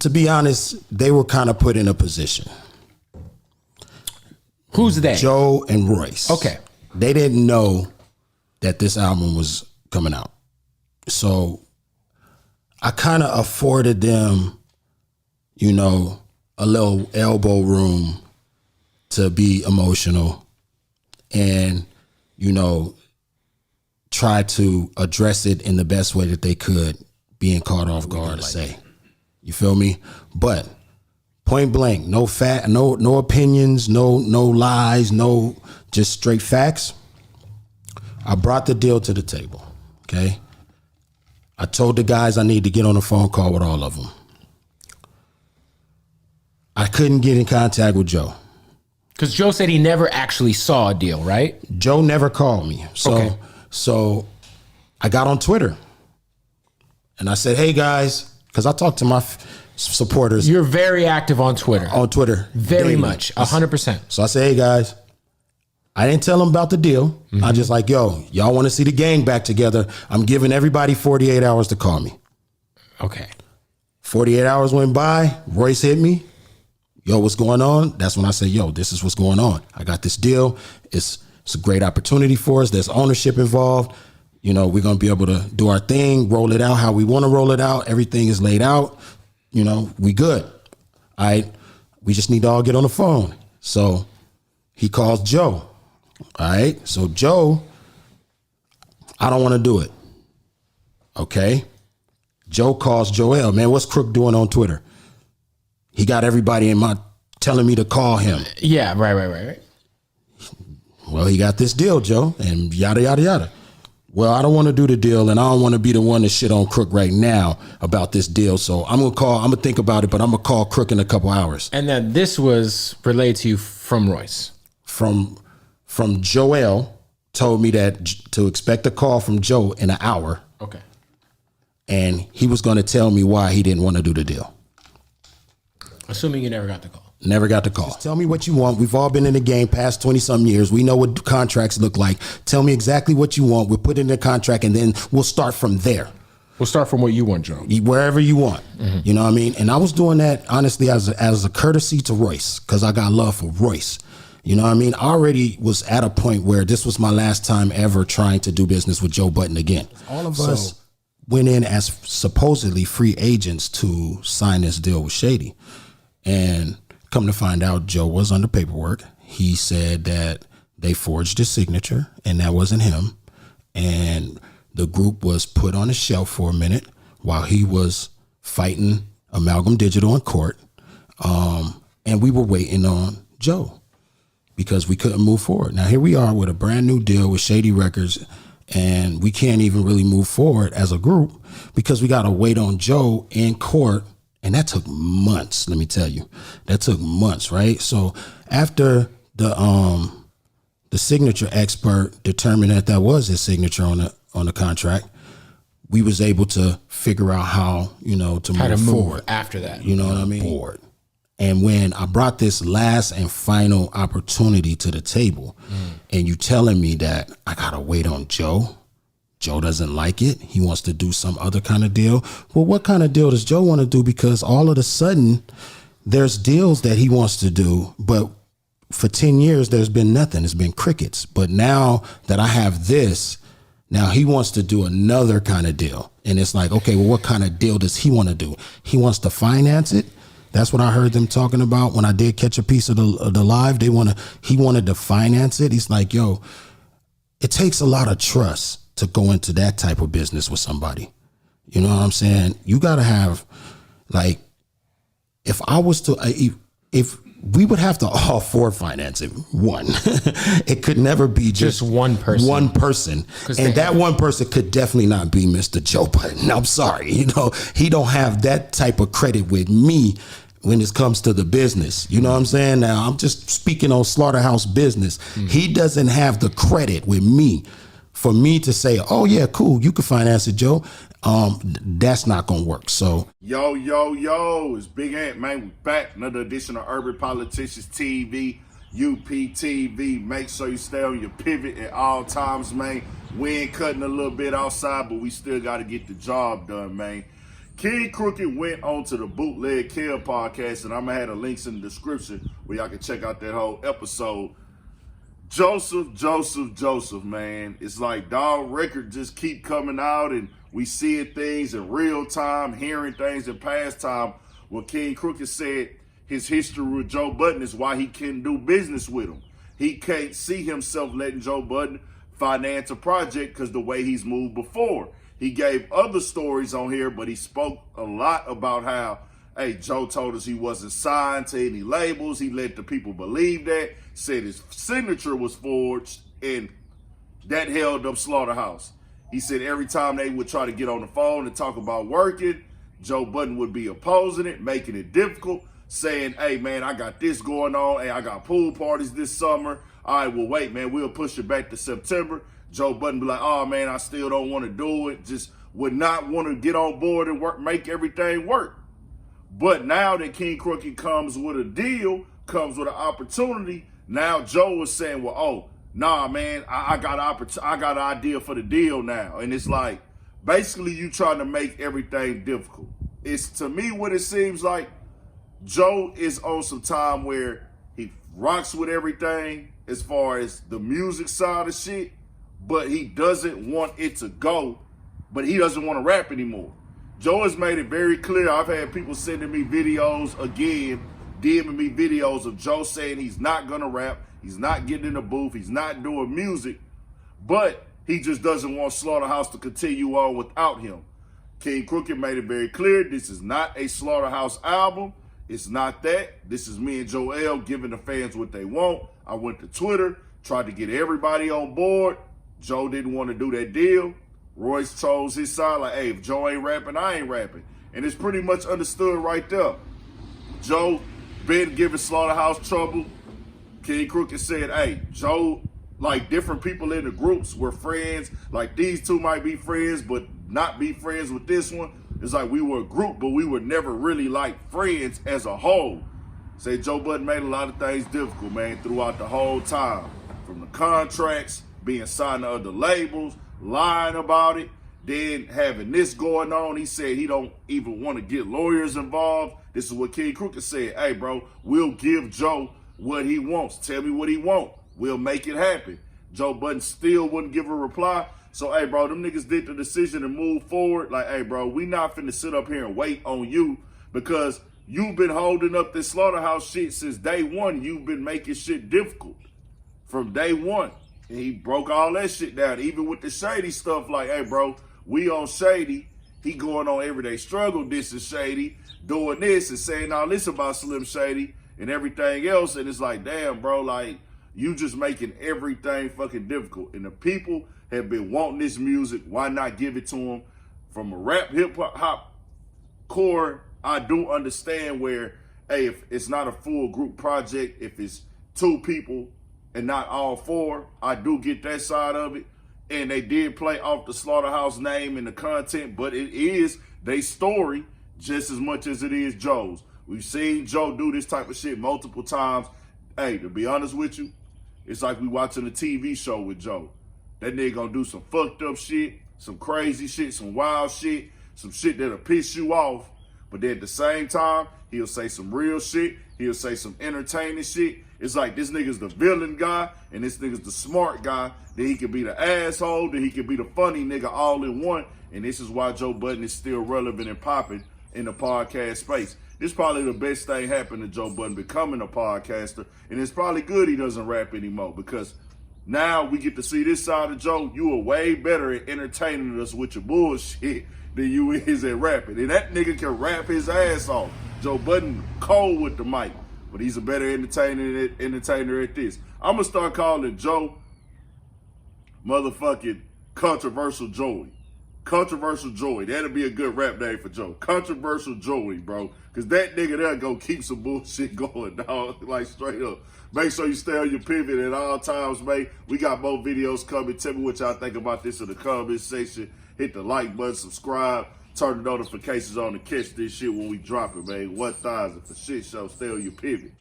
to be honest, they were kind of put in a position. Who's they? Joe and Royce. Okay. They didn't know that this album was coming out. So I kind of afforded them, you know, a little elbow room to be emotional and, you know, try to address it in the best way that they could, being caught off guard to say. You feel me? But point blank, no opinions, no lies, no, just straight facts. I brought the deal to the table, okay? I told the guys I need to get on a phone call with all of them. I couldn't get in contact with Joe. Because Joe said he never actually saw a deal, right? Joe never called me. So I got on Twitter and I said, hey guys, because I talked to my supporters. You're very active on Twitter. On Twitter. Very daily. much, 100%. So I said, hey guys, I didn't tell them about the deal. Mm-hmm. I just like, yo, y'all want to see the gang back together. I'm giving everybody 48 hours to call me. Okay. 48 hours went by. Royce hit me. Yo, what's going on? That's when I said, yo, this is what's going on. I got this deal. It's a great opportunity for us. There's ownership involved. You know, we're going to be able to do our thing, roll it out how we want to roll it out. Everything is laid out. You know, we good. All right. We just need to all get on the phone. So he calls Joe. All right. So Joe, I don't want to do it. Okay. Joe calls Joel. Man, what's Crook doing on Twitter? He got everybody telling me to call him. Yeah, right. Well, he got this deal, Joe, and yada, yada, yada. Well, I don't want to do the deal, and I don't want to be the one to shit on Crook right now about this deal. So I'm going to think about it, but I'm going to call Crook in a couple hours. And then this was relayed to you from Royce. From Joel, told me that to expect a call from Joe in an hour. Okay. And he was going to tell me why he didn't want to do the deal. Assuming you never got the call. Never got the call. Just tell me what you want. We've all been in the game past 20-something years. We know what contracts look like. Tell me exactly what you want. We'll put it in the contract, and then we'll start from there. We'll start from what you want, Joe. Wherever you want. Mm-hmm. You know what I mean? And I was doing that, honestly, as a courtesy to Royce, because I got love for Royce. You know what I mean? I already was at a point where this was my last time ever trying to do business with Joe Budden again. All of us went in as supposedly free agents to sign this deal with Shady. And come to find out, Joe was under paperwork. He said that they forged his signature, and that wasn't him. And the group was put on a shelf for a minute while he was fighting Amalgam Digital in court. And we were waiting on Joe because we couldn't move forward. Now, here we are with a brand new deal with Shady Records, and we can't even really move forward as a group because we got to wait on Joe in court. And that took months, let me tell you. That took months, right? So after the signature expert determined that was his signature on the contract, we was able to figure out how, you know, to move forward after that. You know what I mean? Forward. And when I brought this last and final opportunity to the table, and you telling me that I gotta wait on Joe doesn't like it. He wants to do some other kind of deal. Well, what kind of deal does Joe want to do? Because all of a sudden, there's deals that he wants to do, but for 10 years, there's been nothing. It's been crickets. But now that I have this, now he wants to do another kind of deal. And it's like, okay, well, what kind of deal does he want to do? He wants to finance it. That's what I heard them talking about when I did catch a piece of the live. He wanted to finance it. He's like, yo, it takes a lot of trust to go into that type of business with somebody. You know what I'm saying? You got to have, like, if we would have to all four finance it, one. It could never be just one person. One person. And that one person could definitely not be Mr. Joe Budden. I'm sorry. You know, he don't have that type of credit with me when it comes to the business. You know what I'm saying? Now, I'm just speaking on Slaughterhouse business. Mm-hmm. He doesn't have the credit with me for me to say, oh yeah, cool, you can finance it, Joe. That's not gonna work. So yo, it's Big Ant, man. We back, another edition of Urban Politicians TV, UPTV. Make sure you stay on your pivot at all times, man. We ain't cutting a little bit outside, but we still got to get the job done, man. King Crooked went onto the Bootleg Kill podcast, and I'm going to have the links in the description where y'all can check out that whole episode. Joseph, man. It's like dog record just keep coming out, and we seeing things in real time, hearing things in past time. When King Crooked said his history with Joe Budden is why he couldn't do business with him. He can't see himself letting Joe Budden finance a project because the way he's moved before. He gave other stories on here, but he spoke a lot about how, hey, Joe told us he wasn't signed to any labels. He let the people believe that, said his signature was forged, and that held up Slaughterhouse. He said every time they would try to get on the phone and talk about working, Joe Budden would be opposing it, making it difficult, saying, hey, man, I got this going on. Hey, I got pool parties this summer. All right, well, wait, man, we'll push it back to September. Joe Budden be like, oh, man, I still don't want to do it. Just would not want to get on board and work, make everything work. But now that King Crooked comes with a deal, comes with an opportunity, now Joe is saying, well, oh, nah, man, I got an idea for the deal now. And it's like, basically you trying to make everything difficult. It's, to me, what it seems like, Joe is on some time where he rocks with everything as far as the music side of shit, but he doesn't want it to go, but he doesn't want to rap anymore. Joe has made it very clear. I've had people sending me videos again, DMing me videos of Joe saying he's not going to rap, he's not getting in the booth, he's not doing music, but he just doesn't want Slaughterhouse to continue on without him. King Crooked made it very clear, this is not a Slaughterhouse album. It's not that. This is me and Joel giving the fans what they want. I went to Twitter, tried to get everybody on board. Joe didn't want to do that deal. Royce chose his side, like, hey, if Joe ain't rapping, I ain't rapping. And it's pretty much understood right there. Joe been giving Slaughterhouse trouble. King Crooked said, hey, Joe, like different people in the groups were friends. Like these two might be friends, but not be friends with this one. It's like we were a group, but we were never really like friends as a whole. Say Joe Budden made a lot of things difficult, man, throughout the whole time. From the contracts, being signed to other labels, lying about it, then having this going on. He said he don't even want to get lawyers involved. This is what King Crooked said. Hey, bro, we'll give Joe what he wants. Tell me what he wants. We'll make it happen. Joe Budden still wouldn't give a reply. So, hey, bro, them niggas did the decision to move forward. Like, hey, bro, we not finna sit up here and wait on you because you've been holding up this Slaughterhouse shit since day one. You've been making shit difficult from day one. And he broke all that shit down, even with the Shady stuff. Like, hey, bro, we on Shady. He going on Everyday Struggle. This is Shady. Doing this and saying all this about Slim Shady and everything else. And it's like, damn, bro, like, you just making everything fucking difficult. And the people have been wanting this music. Why not give it to them? From a rap hip-hop core, I do understand where, hey, if it's not a full group project, if it's two people and not all four, I do get that side of it. And they did play off the Slaughterhouse name and the content, but it is their story just as much as it is Joe's. We've seen Joe do this type of shit multiple times. Hey, to be honest with you, it's like we watching a TV show with Joe. That nigga gonna do some fucked up shit, some crazy shit, some wild shit, some shit that'll piss you off. But then at the same time, he'll say some real shit. He'll say some entertaining shit. It's like this nigga's the villain guy and this nigga's the smart guy. Then he could be the asshole. Then he could be the funny nigga all in one. And this is why Joe Budden is still relevant and popping in the podcast space. This is probably the best thing happened to Joe Budden becoming a podcaster. And it's probably good he doesn't rap anymore because now we get to see this side of Joe. You are way better at entertaining us with your bullshit than you is at rapping. And that nigga can rap his ass off. Joe Budden cold with the mic, but he's a better entertainer at this. I'm going to start calling Joe motherfucking Controversial Joey. Controversial Joey. That'll be a good rap name for Joe. Controversial Joey, bro. Because that nigga there go keep some bullshit going, dog. Like, straight up. Make sure you stay on your pivot at all times, mate. We got more videos coming. Tell me what y'all think about this in the comment section. Hit the like button, subscribe, turn the notifications on to catch this shit when we drop it, man. 1,000 for shit show. Stay on your pivot.